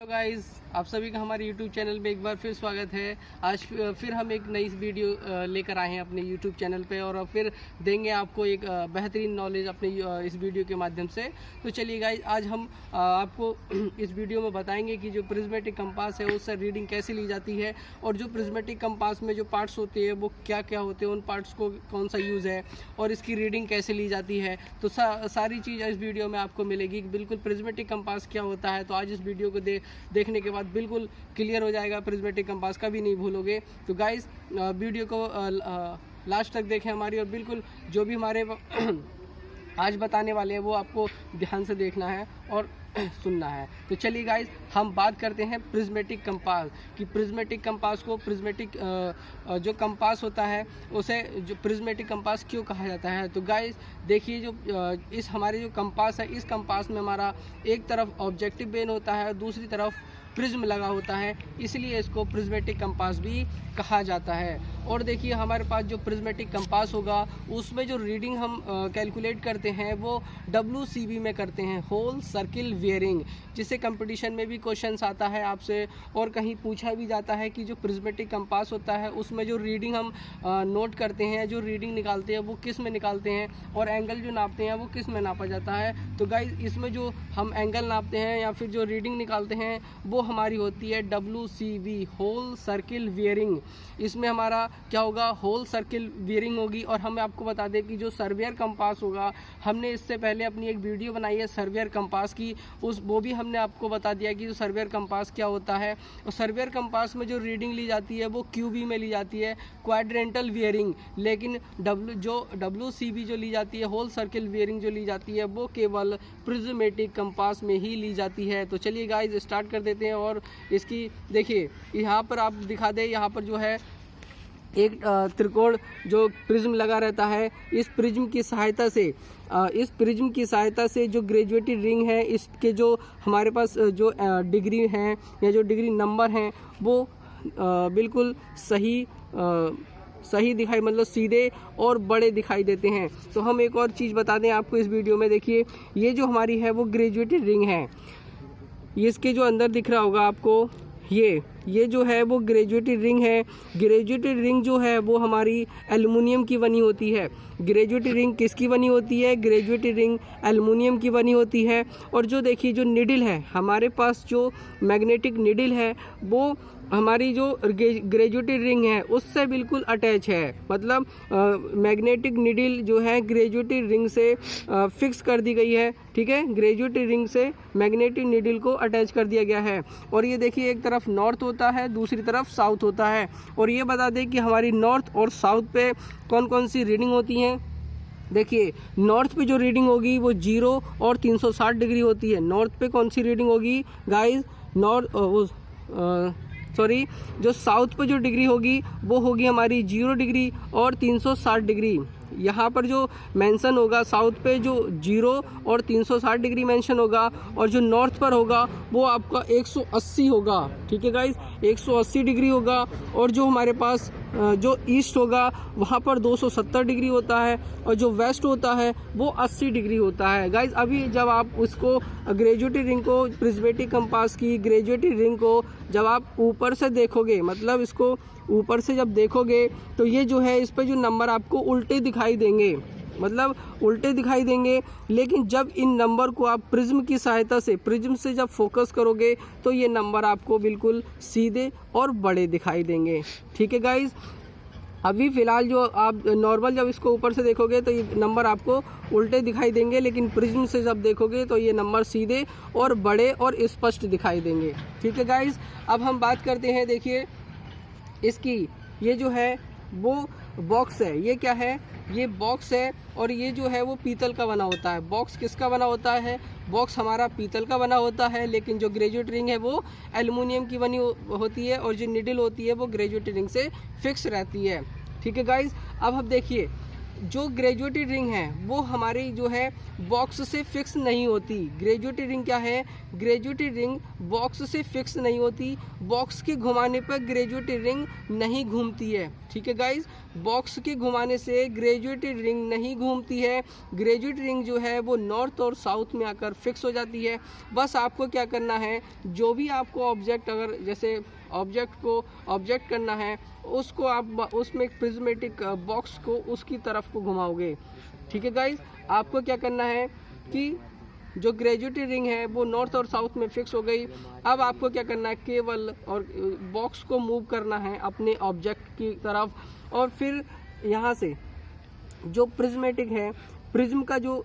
Hello guys, आप सभी का हमारे YouTube चैनल में एक बार फिर स्वागत है। आज फिर हम एक नई वीडियो लेकर आए हैं अपने YouTube चैनल पे और फिर देंगे आपको एक बेहतरीन नॉलेज अपने इस वीडियो के माध्यम से। तो चलिए गाइस, आज हम आपको इस वीडियो में बताएंगे कि जो प्रिज्मेटिक कंपास है उससे रीडिंग कैसे ली जाती है और जो प्रिज्मेटिक कंपास में जो पार्ट्स होते हैं वो क्या क्या होते हैं, उन पार्ट्स को कौन सा यूज़ है और इसकी रीडिंग कैसे ली जाती है। तो सारी चीज़ इस वीडियो में आपको मिलेगी। बिल्कुल प्रिज्मेटिक कंपास क्या होता है, तो आज इस वीडियो को देखने के बाद बिल्कुल क्लियर हो जाएगा। प्रिज्मेटिक कंपास कभी नहीं भूलोगे। तो गाइस, वीडियो को लास्ट तक देखें हमारी, और बिल्कुल जो भी हमारे आज बताने वाले हैं वो आपको ध्यान से देखना है और सुनना है। तो चलिए गाइस, हम बात करते हैं प्रिज्मेटिक कंपास कि प्रिज्मेटिक कंपास को जो कंपास होता है उसे जो प्रिज्मेटिक कंपास क्यों कहा जाता है। तो गाइस देखिए, जो इस हमारे जो कंपास है, इस कंपास में हमारा एक तरफ ऑब्जेक्टिव बेन होता है, दूसरी तरफ प्रिज्म लगा होता है, इसलिए इसको प्रिज्मेटिक कंपास भी कहा जाता है। और देखिए, हमारे पास जो प्रिज्मेटिक कंपास होगा उसमें जो रीडिंग हम कैलकुलेट करते हैं वो WCB में करते हैं, होल सर्किल वेयरिंग, जिससे कंपटीशन में भी क्वेश्चंस आता है आपसे और कहीं पूछा भी जाता है कि जो प्रिज्मेटिक कंपास होता है उसमें जो रीडिंग हम नोट करते हैं, जो रीडिंग निकालते हैं वो किस में निकालते हैं और एंगल जो नापते हैं वो किस में नापा जाता है। तो गाइस, इसमें जो हम एंगल नापते हैं या फिर जो रीडिंग निकालते हैं वो हमारी होती है WCV, होल सर्किल वेयरिंग। इसमें हमारा क्या होगा, होल सर्किल वेयरिंग होगी। और हम आपको बता दें कि जो सर्वेयर कंपास होगा, हमने इससे पहले अपनी एक वीडियो बनाई है सर्वेयर कंपास की, वो भी हमने आपको बता दिया कि जो सर्वेयर कंपास क्या होता है। और सर्वेयर कंपास में जो रीडिंग ली जाती है वो QB में ली जाती है, क्वाड्रेंटल वेयरिंग। लेकिन WCB जो ली जाती है, होल सर्किल वेयरिंग जो ली जाती है, वो केवल प्रिज्मेटिक कंपास में ही ली जाती है। तो चलिए गाइस, स्टार्ट कर देते हैं। और इसकी देखिए, यहाँ पर आप दिखा दें, यहाँ पर जो है एक त्रिकोण जो प्रिज्म लगा रहता है। इस प्रिज्म की सहायता से जो ग्रेजुएटेड रिंग है, इसके जो हमारे पास जो डिग्री हैं या जो डिग्री नंबर हैं वो बिल्कुल सही दिखाई, मतलब सीधे और बड़े दिखाई देते हैं। तो हम एक और चीज़ बता दें आपको इस वीडियो में। देखिए, ये जो हमारी है वो ग्रेजुएटेड रिंग है। इसके जो अंदर दिख रहा होगा आपको, ये जो है वो ग्रेजुएटेड रिंग है। ग्रेजुएटेड रिंग जो है वो हमारी एल्युमिनियम की बनी होती है। ग्रेजुएटेड रिंग किसकी बनी होती है? ग्रेजुएटेड रिंग एल्युमिनियम की बनी होती है। और जो देखिए, जो निडल है हमारे पास, जो मैग्नेटिक निडल है वो हमारी जो ग्रेजुएटेड रिंग है उससे बिल्कुल अटैच है। मतलब मैग्नेटिक निडल जो है ग्रेजुएटेड रिंग से फिक्स कर दी गई है। ठीक है, ग्रेजुएटेड रिंग से मैग्नेटिक निडल को अटैच कर दिया गया है। और ये देखिए, एक तरफ नॉर्थ होता है, दूसरी तरफ साउथ होता है। और ये बता दें कि हमारी नॉर्थ और साउथ पे कौन कौन सी रीडिंग होती हैं। देखिए, नॉर्थ पे जो रीडिंग होगी वो 0 और 360 डिग्री होती है। नॉर्थ पे कौन सी रीडिंग होगी गाइस? जो साउथ पे जो डिग्री होगी वो होगी हमारी 0 डिग्री और 360 डिग्री। यहाँ पर जो मेंशन होगा, साउथ पे जो 0 और 360 डिग्री मेंशन होगा, और जो नॉर्थ पर होगा वो आपका 180 होगा। ठीक है गाइस, 180 डिग्री होगा। और जो हमारे पास जो ईस्ट होगा वहाँ पर 270 डिग्री होता है, और जो वेस्ट होता है वो 80 डिग्री होता है। गाइस, अभी जब आप उसको ग्रेजुएटेड रिंग को, प्रिज्मेटिक कंपास की ग्रेजुएटेड रिंग को जब आप ऊपर से देखोगे, मतलब इसको ऊपर से जब देखोगे तो ये जो है, इस पे जो नंबर आपको उल्टे दिखाई देंगे, मतलब उल्टे दिखाई देंगे। लेकिन जब इन नंबर को आप प्रिज्म से जब फोकस करोगे तो ये नंबर आपको बिल्कुल सीधे और बड़े दिखाई देंगे। ठीक है गाइज, अभी फ़िलहाल जो आप नॉर्मल जब इसको ऊपर से देखोगे तो ये नंबर आपको उल्टे दिखाई देंगे, लेकिन प्रिज्म से जब देखोगे तो ये नंबर सीधे और बड़े और स्पष्ट दिखाई देंगे। ठीक है गाइज, अब हम बात करते हैं। देखिए, इसकी ये जो है वो बॉक्स है। ये क्या है? ये बॉक्स है। और ये जो है वो पीतल का बना होता है। बॉक्स किसका बना होता है? बॉक्स हमारा पीतल का बना होता है, लेकिन जो ग्रेजुएटेड रिंग है वो एल्युमिनियम की बनी होती है, और जो निडल होती है वो ग्रेजुएटेड रिंग से फिक्स रहती है। ठीक है गाइज, अब हम देखिए, जो ग्रेजुएटेड रिंग है वो हमारी जो है बॉक्स से फिक्स नहीं होती। ग्रेजुएटेड रिंग क्या है? ग्रेजुएटेड रिंग बॉक्स से फिक्स नहीं होती। बॉक्स के घुमाने पर ग्रेजुएटेड रिंग नहीं घूमती है। ठीक है गाइज, बॉक्स के घुमाने से ग्रेजुएटेड रिंग नहीं घूमती है। ग्रेजुएटेड रिंग जो है वो नॉर्थ और साउथ में आकर फिक्स हो जाती है। बस आपको क्या करना है, जो भी आपको ऑब्जेक्ट, अगर जैसे ऑब्जेक्ट को ऑब्जेक्ट करना है, उसको आप उसमें प्रिज्मेटिक बॉक्स को उसकी तरफ को घुमाओगे। ठीक है गाइज, आपको क्या करना है कि जो ग्रेजुएटेड रिंग है वो नॉर्थ और साउथ में फिक्स हो गई। अब आपको क्या करना है, केवल और बॉक्स को मूव करना है अपने ऑब्जेक्ट की तरफ, और फिर यहाँ से जो प्रिज्मेटिक है, प्रिज्म का जो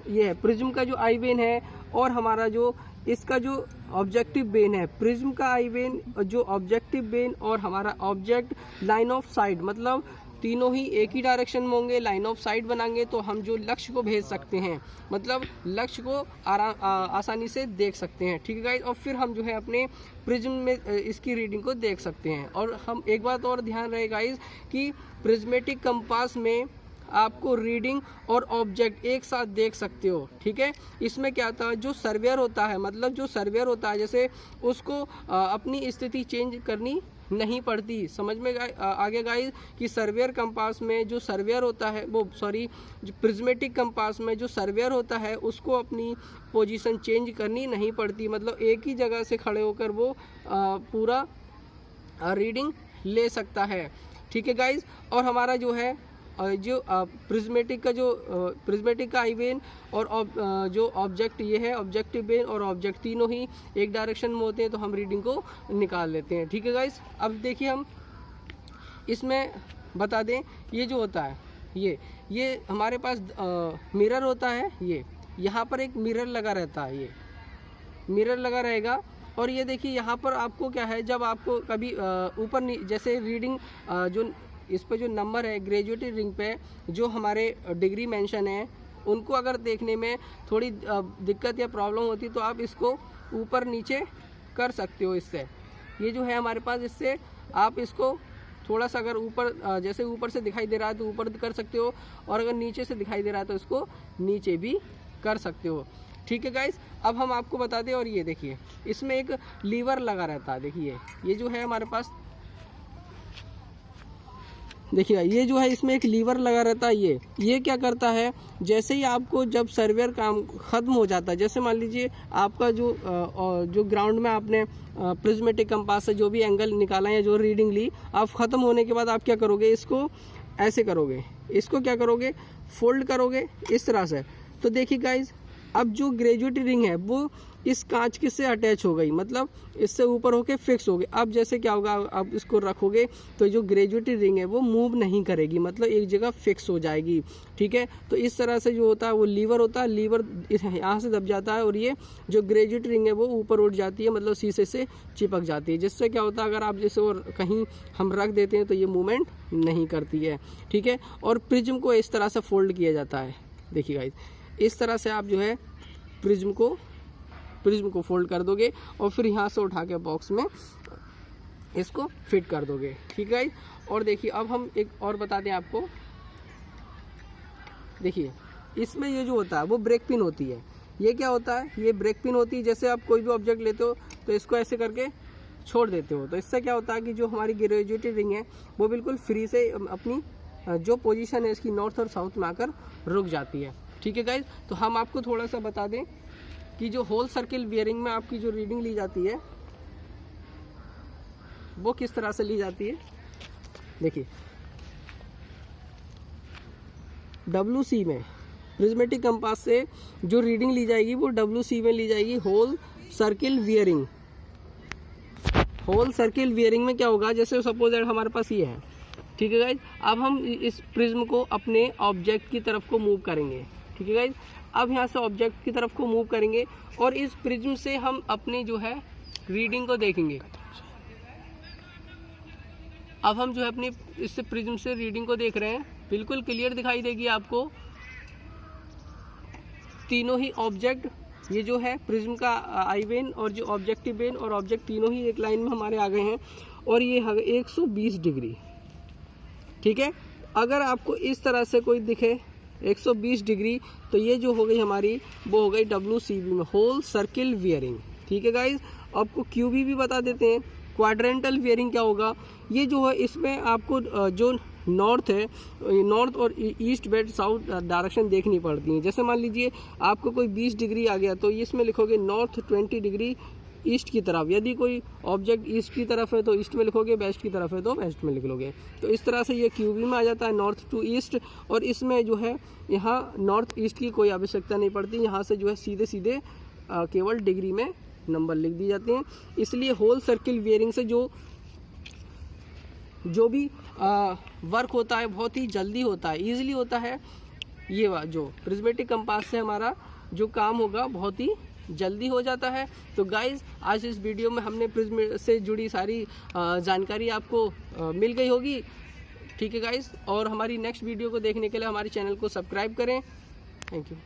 ये है, प्रिज्म का जो आई वेन है और हमारा जो इसका जो ऑब्जेक्टिव बेन है, प्रिज्म का आई वेन, जो ऑब्जेक्टिव बेन और हमारा ऑब्जेक्ट लाइन ऑफ साइट, मतलब तीनों ही एक ही डायरेक्शन में होंगे, लाइन ऑफ साइट बनाएंगे तो हम जो लक्ष्य को भेज सकते हैं, मतलब लक्ष्य को आसानी से देख सकते हैं। ठीक है गाइस, और फिर हम जो है अपने प्रिज्म में इसकी रीडिंग को देख सकते हैं। और हम एक बात और ध्यान रहे गाइस कि प्रिज्मेटिक कंपास में आपको रीडिंग और ऑब्जेक्ट एक साथ देख सकते हो। ठीक है, इसमें क्या होता है, जो सर्वेयर होता है, मतलब जो सर्वेयर होता है, जैसे उसको अपनी स्थिति चेंज करनी नहीं पड़ती। समझ में आगे गाइस कि सर्वेयर कंपास में जो सर्वेयर होता है वो जो प्रिज्मेटिक कंपास में जो सर्वेयर होता है उसको अपनी पोजीशन चेंज करनी नहीं पड़ती, मतलब एक ही जगह से खड़े होकर वो पूरा रीडिंग ले सकता है। ठीक है गाइस, और हमारा जो है जो प्रिज्मेटिक का जो प्रिज्मेटिक का आई वेन और जो ऑब्जेक्ट ये है, ऑब्जेक्टिव बेन और ऑब्जेक्ट तीनों ही एक डायरेक्शन में होते हैं, तो हम रीडिंग को निकाल लेते हैं। ठीक है गाइस, अब देखिए हम इसमें बता दें, ये जो होता है ये हमारे पास मिरर होता है। ये यहाँ पर एक मिरर लगा रहता है, ये मिरर लगा रहेगा। और ये देखिए यहाँ पर आपको क्या है, जब आपको कभी ऊपर जैसे रीडिंग जो इस पे जो नंबर है ग्रेजुएटेड रिंग पे जो हमारे डिग्री मेंशन है, उनको अगर देखने में थोड़ी दिक्कत या प्रॉब्लम होती तो आप इसको ऊपर नीचे कर सकते हो। इससे ये जो है हमारे पास, इससे आप इसको थोड़ा सा अगर ऊपर, जैसे ऊपर से दिखाई दे रहा है तो ऊपर कर सकते हो, और अगर नीचे से दिखाई दे रहा है तो इसको नीचे भी कर सकते हो। ठीक है गाइस, अब हम आपको बता दें, और ये देखिए इसमें एक लीवर लगा रहता है। देखिए ये जो है हमारे पास, देखिए ये जो है इसमें एक लीवर लगा रहता है। ये क्या करता है, जैसे ही आपको जब सर्वेयर काम ख़त्म हो जाता है, जैसे मान लीजिए आपका जो ग्राउंड में आपने प्रिज्मेटिक कंपास से जो भी एंगल निकाला या जो रीडिंग ली, आप ख़त्म होने के बाद आप क्या करोगे, इसको ऐसे करोगे, इसको क्या करोगे, फोल्ड करोगे इस तरह से। तो देखिए गाइज, अब जो ग्रेजुएटेड रिंग है वो इस कांच के से अटैच हो गई, मतलब इससे ऊपर होके फिक्स हो गई। अब जैसे क्या होगा, आप इसको रखोगे तो जो ग्रेजुएटेड रिंग है वो मूव नहीं करेगी, मतलब एक जगह फिक्स हो जाएगी। ठीक है, तो इस तरह से जो होता है वो लीवर होता है, लीवर यहाँ से दब जाता है और ये जो ग्रेजुएटेड रिंग है वो ऊपर उठ जाती है, मतलब शीशे से चिपक जाती है, जिससे क्या होता है अगर आप जैसे और कहीं हम रख देते हैं तो ये मूवमेंट नहीं करती है। ठीक है, और प्रिज्म को इस तरह से फोल्ड किया जाता है। देखिए गाइस, इस तरह से आप जो है प्रिज्म को फोल्ड कर दोगे और फिर यहाँ से उठा के बॉक्स में इसको फिट कर दोगे। ठीक है, और देखिए अब हम एक और बता दें आपको, देखिए इसमें ये जो होता है वो ब्रेक पिन होती है। ये क्या होता है, ये ब्रेक पिन होती है। जैसे आप कोई भी ऑब्जेक्ट लेते हो तो इसको ऐसे करके छोड़ देते हो, तो इससे क्या होता है कि जो हमारी ग्रेजुएटेड रिंग है वो बिल्कुल फ्री से अपनी जो पोजीशन है इसकी नॉर्थ और साउथ में आकर रुक जाती है। ठीक है गाइज, तो हम आपको थोड़ा सा बता दें कि जो होल सर्किल बियरिंग में आपकी जो रीडिंग ली जाती है वो किस तरह से ली जाती है। देखिए WC में प्रिज्मेटिक कंपास से जो रीडिंग ली जाएगी वो WC में ली जाएगी, whole circle bearing. Whole circle bearing में क्या होगा, जैसे सपोज दैट हमारे पास ये है। ठीक है गाइज, अब हम इस प्रिज्म को अपने ऑब्जेक्ट की तरफ को मूव करेंगे। ठीक है गाइज, अब यहाँ से ऑब्जेक्ट की तरफ को मूव करेंगे और इस प्रिज्म से हम अपने जो है रीडिंग को देखेंगे। अब हम जो है अपनी इस प्रिज्म से रीडिंग को देख रहे हैं, बिल्कुल क्लियर दिखाई देगी आपको। तीनों ही ऑब्जेक्ट, ये जो है प्रिज्म का आई वेन और जो ऑब्जेक्टिव वेन और ऑब्जेक्ट तीनों ही एक लाइन में हमारे आ गए हैं, और ये 120 डिग्री। ठीक है, अगर आपको इस तरह से कोई दिखे 120 डिग्री, तो ये जो हो गई हमारी वो हो गई WCB में होल सर्किल वियरिंग। ठीक है गाइज, आपको QB भी बता देते हैं। क्वाड्रेंटल वियरिंग क्या होगा, ये जो है इसमें आपको जो नॉर्थ है, नॉर्थ और ईस्ट वेस्ट साउथ डायरेक्शन देखनी पड़ती है। जैसे मान लीजिए आपको कोई 20 डिग्री आ गया तो इसमें लिखोगे नॉर्थ 20 डिग्री ईस्ट की तरफ। यदि कोई ऑब्जेक्ट ईस्ट की तरफ है तो ईस्ट में लिखोगे, वेस्ट की तरफ है तो वेस्ट में लिख लोगे। तो इस तरह से ये QB में आ जाता है, नॉर्थ टू ईस्ट। और इसमें जो है यहाँ नॉर्थ ईस्ट की कोई आवश्यकता नहीं पड़ती, यहाँ से जो है सीधे सीधे केवल डिग्री में नंबर लिख दिए जाते हैं। इसलिए होल सर्किल वियरिंग से जो भी वर्क होता है बहुत ही जल्दी होता है, ईजिली होता है। ये जो प्रिज्मेटिक कंपास से हमारा जो काम होगा बहुत ही जल्दी हो जाता है। तो गाइज आज इस वीडियो में हमने प्रिज्म से जुड़ी सारी जानकारी आपको मिल गई होगी। ठीक है गाइज, और हमारी नेक्स्ट वीडियो को देखने के लिए हमारे चैनल को सब्सक्राइब करें। Thank you.